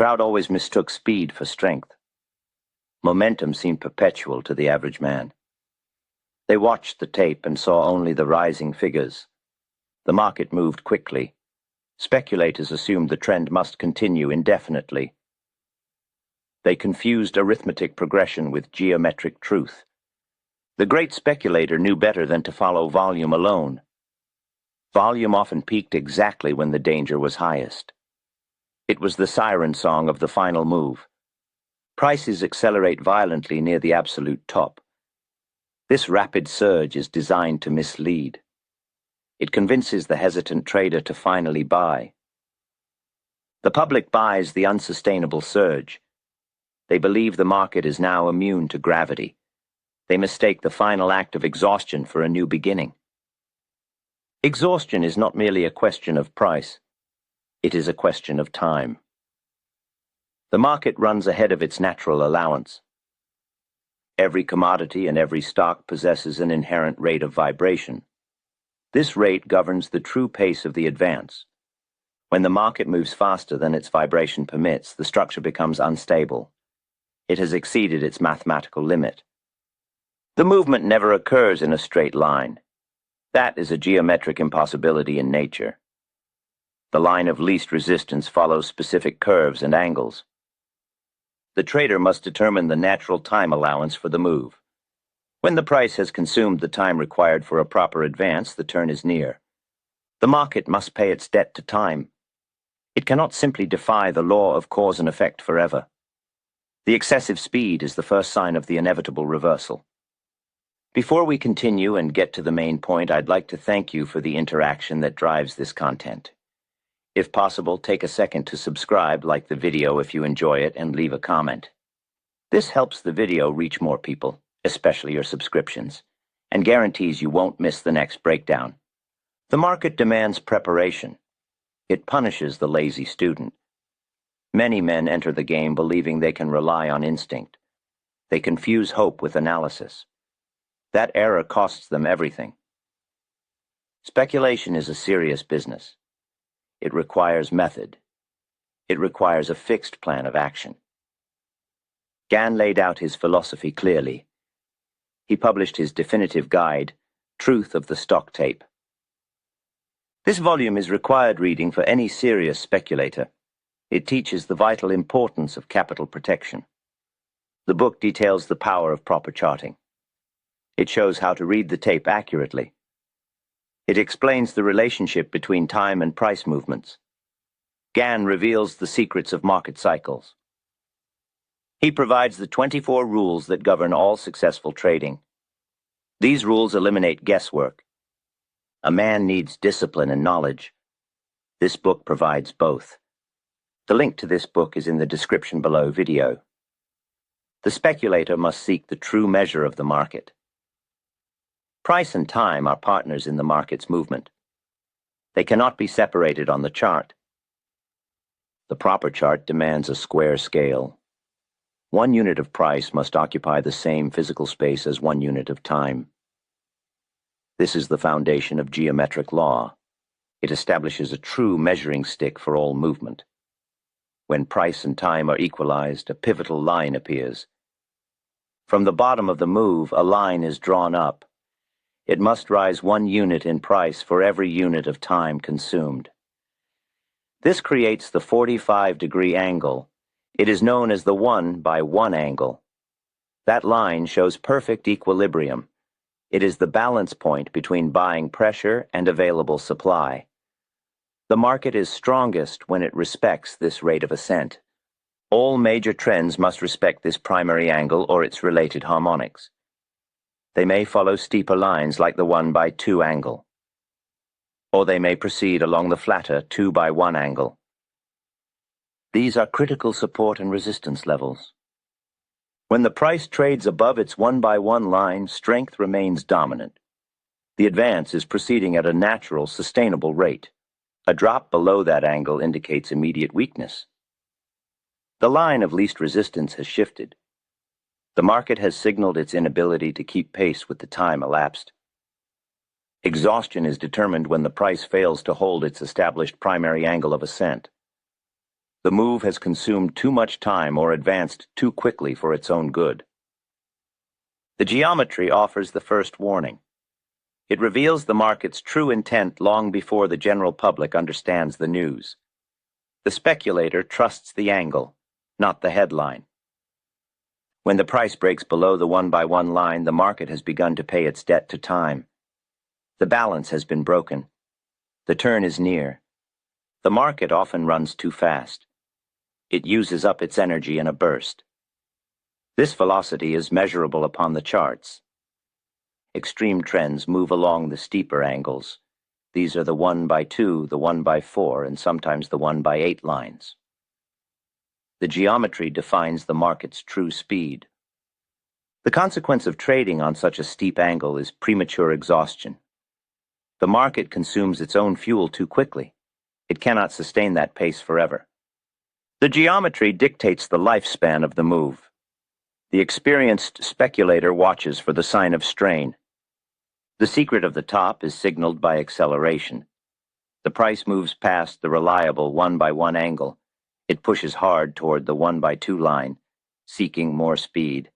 crowd always mistook speed for strength. Momentum seemed perpetual to the average man. They watched the tape and saw only the rising figures. The market moved quickly. Speculators assumed the trend must continue indefinitely. They confused arithmetic progression with geometric truth. The great speculator knew better than to follow volume alone. Volume often peaked exactly when the danger was highest. It was the siren song of the final move. Prices accelerate violently near the absolute top. This rapid surge is designed to mislead. It convinces the hesitant trader to finally buy. The public buys the unsustainable surge. They believe the market is now immune to gravity. They mistake the final act of exhaustion for a new beginning. Exhaustion is not merely a question of price. It is a question of time. The market runs ahead of its natural allowance. Every commodity and every stock possesses an inherent rate of vibration. This rate governs the true pace of the advance. When the market moves faster than its vibration permits, the structure becomes unstable. It has exceeded its mathematical limit. The movement never occurs in a straight line. That is a geometric impossibility in nature. The line of least resistance follows specific curves and angles. The trader must determine the natural time allowance for the move. When the price has consumed the time required for a proper advance, the turn is near. The market must pay its debt to time. It cannot simply defy the law of cause and effect forever. The excessive speed is the first sign of the inevitable reversal. Before we continue and get to the main point, I'd like to thank you for the interaction that drives this content. If possible, take a second to subscribe, like the video if you enjoy it, and leave a comment. This helps the video reach more people, especially your subscriptions, and guarantees you won't miss the next breakdown. The market demands preparation. It punishes the lazy student. Many men enter the game believing they can rely on instinct. They confuse hope with analysis. That error costs them everything. Speculation is a serious business. It requires method. It requires a fixed plan of action. Gann laid out his philosophy clearly. He published his definitive guide, Truth of the Stock Tape. This volume is required reading for any serious speculator. It teaches the vital importance of capital protection. The book details the power of proper charting. It shows how to read the tape accurately. It explains the relationship between time and price movements. Gann reveals the secrets of market cycles. He provides the 24 rules that govern all successful trading. These rules eliminate guesswork. A man needs discipline and knowledge. This book provides both. The link to this book is in the description below video. The speculator must seek the true measure of the market. Price and time are partners in the market's movement. They cannot be separated on the chart. The proper chart demands a square scale. 1 unit of price must occupy the same physical space as 1 unit of time. This is the foundation of geometric law. It establishes a true measuring stick for all movement. When price and time are equalized, a pivotal line appears. From the bottom of the move, a line is drawn up. It must rise 1 unit in price for every unit of time consumed. This creates the 45-degree angle. It is known as the 1 by 1 angle. That line shows perfect equilibrium. It is the balance point between buying pressure and available supply. The market is strongest when it respects this rate of ascent. All major trends must respect this primary angle or its related harmonics. They may follow steeper lines like the 1 by 2 angle, or they may proceed along the flatter 2 by 1 angle. These are critical support and resistance levels. When the price trades above its 1 by 1 line, strength remains dominant. The advance is proceeding at a natural, sustainable rate. A drop below that angle indicates immediate weakness. The line of least resistance has shifted. The market has signaled its inability to keep pace with the time elapsed. Exhaustion is determined when the price fails to hold its established primary angle of ascent. The move has consumed too much time or advanced too quickly for its own good. The geometry offers the first warning. It reveals the market's true intent long before the general public understands the news. The speculator trusts the angle, not the headline. When the price breaks below the 1-by-1 line, the market has begun to pay its debt to time. The balance has been broken. The turn is near. The market often runs too fast. It uses up its energy in a burst. This velocity is measurable upon the charts. Extreme trends move along the steeper angles. These are the 1-by-2, the 1-by-4, and sometimes the 1-by-8 lines. The geometry defines the market's true speed. The consequence of trading on such a steep angle is premature exhaustion. The market consumes its own fuel too quickly. It cannot sustain that pace forever. The geometry dictates the lifespan of the move. The experienced speculator watches for the sign of strain. The secret of the top is signaled by acceleration. The price moves past the reliable 1-by-1 angle. It pushes hard toward the 1-by-2 line, seeking more speed.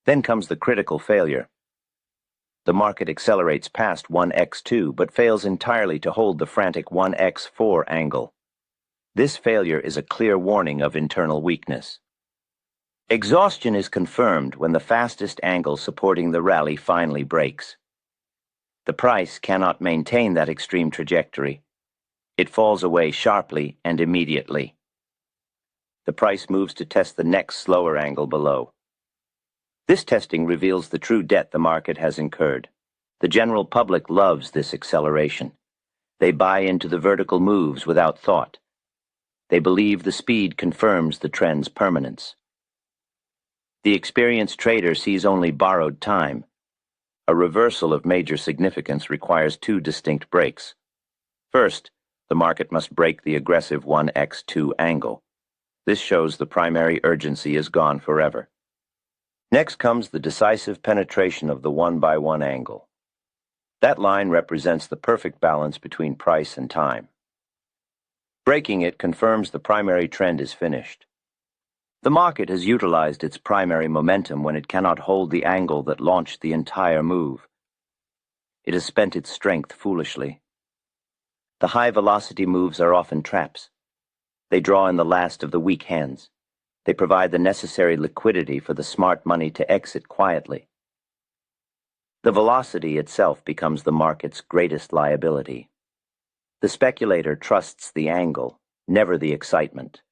Then comes the critical failure. The market accelerates past 1x2 but fails entirely to hold the frantic 1x4 angle. This failure is a clear warning of internal weakness. Exhaustion is confirmed when the fastest angle supporting the rally finally breaks. The price cannot maintain that extreme trajectory. It falls away sharply and immediately. The price moves to test the next slower angle below. This testing reveals the true debt the market has incurred. The general public loves this acceleration. They buy into the vertical moves without thought. They believe the speed confirms the trend's permanence. The experienced trader sees only borrowed time. A reversal of major significance requires two distinct breaks. First, the market must break the aggressive 1x2 angle. This shows the primary urgency is gone forever. Next comes the decisive penetration of the 1-by-1 angle. That line represents the perfect balance between price and time. Breaking it confirms the primary trend is finished. The market has utilized its primary momentum when it cannot hold the angle that launched the entire move. It has spent its strength foolishly. The high-velocity moves are often traps. They draw in the last of the weak hands. They provide the necessary liquidity for the smart money to exit quietly. The velocity itself becomes the market's greatest liability. The speculator trusts the angle, never the excitement.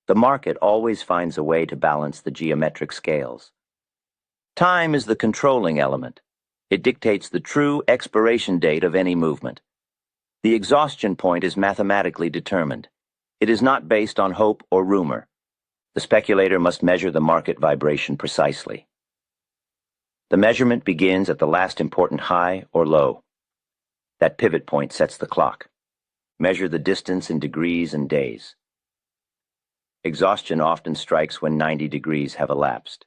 The market always finds a way to balance the geometric scales. Time is the controlling element. It dictates the true expiration date of any movement. The exhaustion point is mathematically determined. It is not based on hope or rumor. The speculator must measure the market vibration precisely. The measurement begins at the last important high or low. That pivot point sets the clock. Measure the distance in degrees and days. Exhaustion often strikes when 90 degrees have elapsed.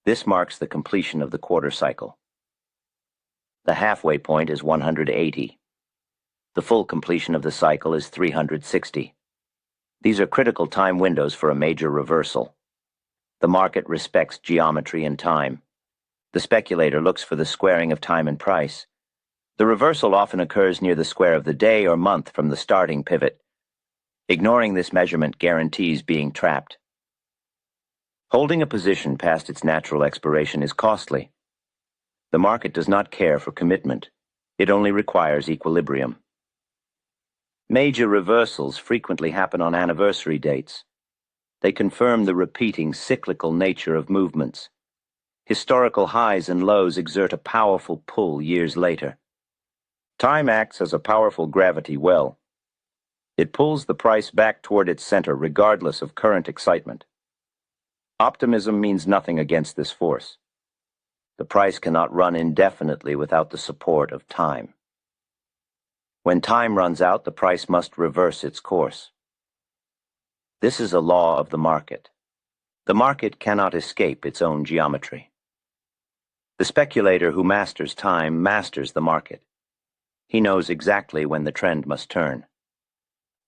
This marks the completion of the quarter cycle. The halfway point is 180. The full completion of the cycle is 360. These are critical time windows for a major reversal. The market respects geometry and time. The speculator looks for the squaring of time and price. The reversal often occurs near the square of the day or month from the starting pivot. Ignoring this measurement guarantees being trapped. Holding a position past its natural expiration is costly. The market does not care for commitment. It only requires equilibrium. Major reversals frequently happen on anniversary dates. They confirm the repeating cyclical nature of movements. Historical highs and lows exert a powerful pull years later. Time acts as a powerful gravity well. It pulls the price back toward its center regardless of current excitement. Optimism means nothing against this force. The price cannot run indefinitely without the support of time. When time runs out, the price must reverse its course. This is a law of the market. The market cannot escape its own geometry. The speculator who masters time masters the market. He knows exactly when the trend must turn.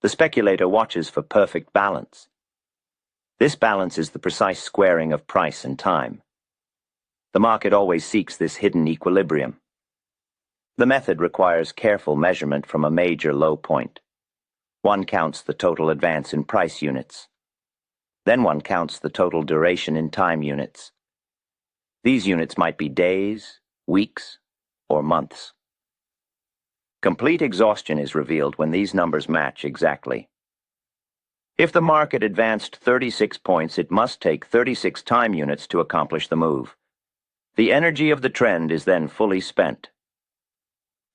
The speculator watches for perfect balance. This balance is the precise squaring of price and time. The market always seeks this hidden equilibrium. The method requires careful measurement from a major low point. One counts the total advance in price units. Then one counts the total duration in time units. These units might be days, weeks, or months. Complete exhaustion is revealed when these numbers match exactly. If the market advanced 36 points, it must take 36 time units to accomplish the move. The energy of the trend is then fully spent.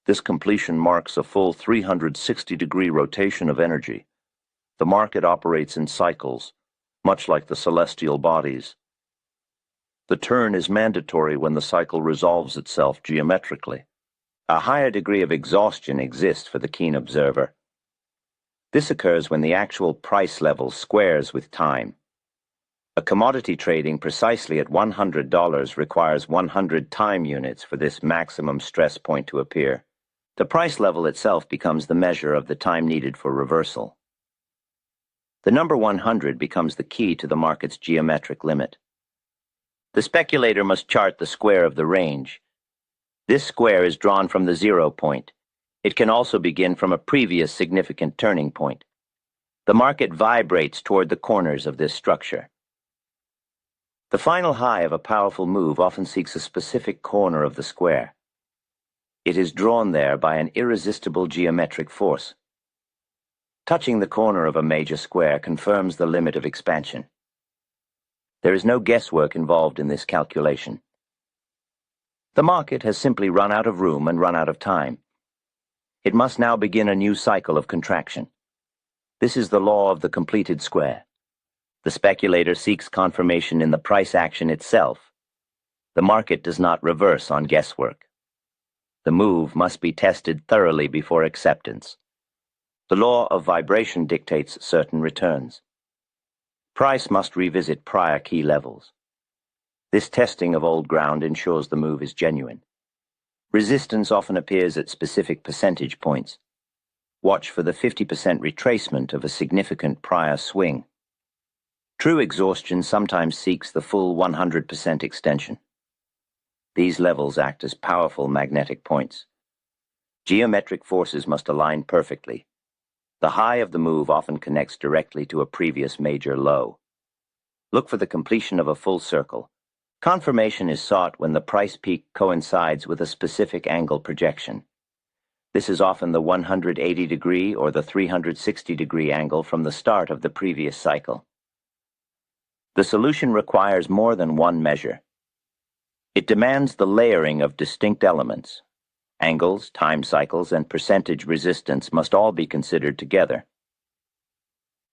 This completion marks a full 360-degree rotation of energy. The market operates in cycles, much like the celestial bodies. The turn is mandatory when the cycle resolves itself geometrically. A higher degree of exhaustion exists for the keen observer. This occurs when the actual price level squares with time. A commodity trading precisely at $100 requires 100 time units for this maximum stress point to appear. The price level itself becomes the measure of the time needed for reversal. The number 100 becomes the key to the market's geometric limit. The speculator must chart the square of the range. This square is drawn from the 0 point. It can also begin from a previous significant turning point. The market vibrates toward the corners of this structure. The final high of a powerful move often seeks a specific corner of the square. It is drawn there by an irresistible geometric force. Touching the corner of a major square confirms the limit of expansion. There is no guesswork involved in this calculation. The market has simply run out of room and run out of time. It must now begin a new cycle of contraction. This is the law of the completed square. The speculator seeks confirmation in the price action itself. The market does not reverse on guesswork. The move must be tested thoroughly before acceptance. The law of vibration dictates certain returns. Price must revisit prior key levels. This testing of old ground ensures the move is genuine. Resistance often appears at specific percentage points. Watch for the 50% retracement of a significant prior swing. True exhaustion sometimes seeks the full 100% extension. These levels act as powerful magnetic points. Geometric forces must align perfectly. The high of the move often connects directly to a previous major low. Look for the completion of a full circle. Confirmation is sought when the price peak coincides with a specific angle projection. This is often the 180-degree or the 360-degree angle from the start of the previous cycle. The solution requires more than one measure. It demands the layering of distinct elements. Angles, time cycles, and percentage resistance must all be considered together.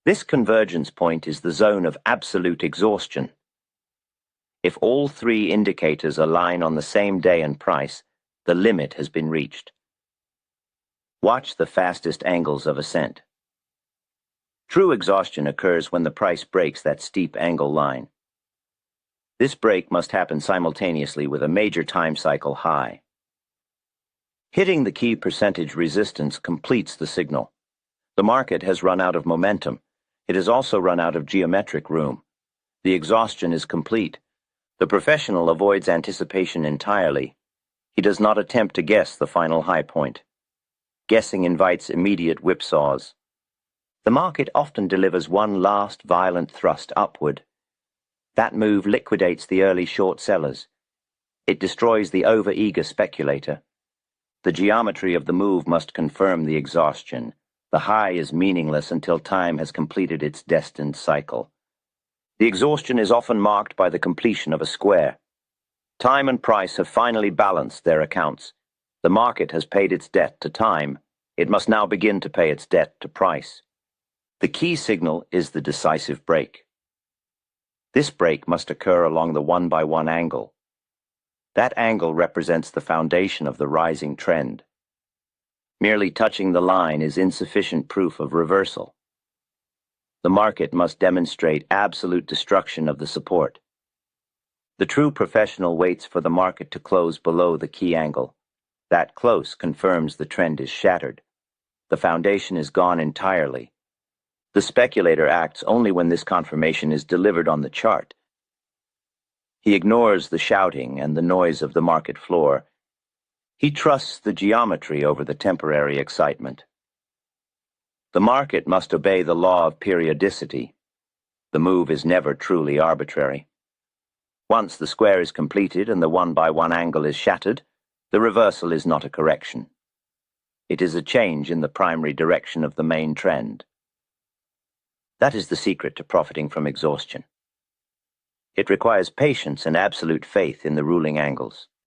This convergence point is the zone of absolute exhaustion. If all three indicators align on the same day and price, the limit has been reached. Watch the fastest angles of ascent. True exhaustion occurs when the price breaks that steep angle line. This break must happen simultaneously with a major time cycle high. Hitting the key percentage resistance completes the signal. The market has run out of momentum. It has also run out of geometric room. The exhaustion is complete. The professional avoids anticipation entirely. He does not attempt to guess the final high point. Guessing invites immediate whipsaws. The market often delivers one last violent thrust upward. That move liquidates the early short sellers. It destroys the over-eager speculator. The geometry of the move must confirm the exhaustion. The high is meaningless until time has completed its destined cycle. The exhaustion is often marked by the completion of a square. Time and price have finally balanced their accounts. The market has paid its debt to time. It must now begin to pay its debt to price. The key signal is the decisive break. This break must occur along the one-by-one angle. That angle represents the foundation of the rising trend. Merely touching the line is insufficient proof of reversal. The market must demonstrate absolute destruction of the support. The true professional waits for the market to close below the key angle. That close confirms the trend is shattered. The foundation is gone entirely. The speculator acts only when this confirmation is delivered on the chart. He ignores the shouting and the noise of the market floor. He trusts the geometry over the temporary excitement. The market must obey the law of periodicity. The move is never truly arbitrary. Once the square is completed and the one-by-one angle is shattered, the reversal is not a correction. It is a change in the primary direction of the main trend. That is the secret to profiting from exhaustion. It requires patience and absolute faith in the ruling angles.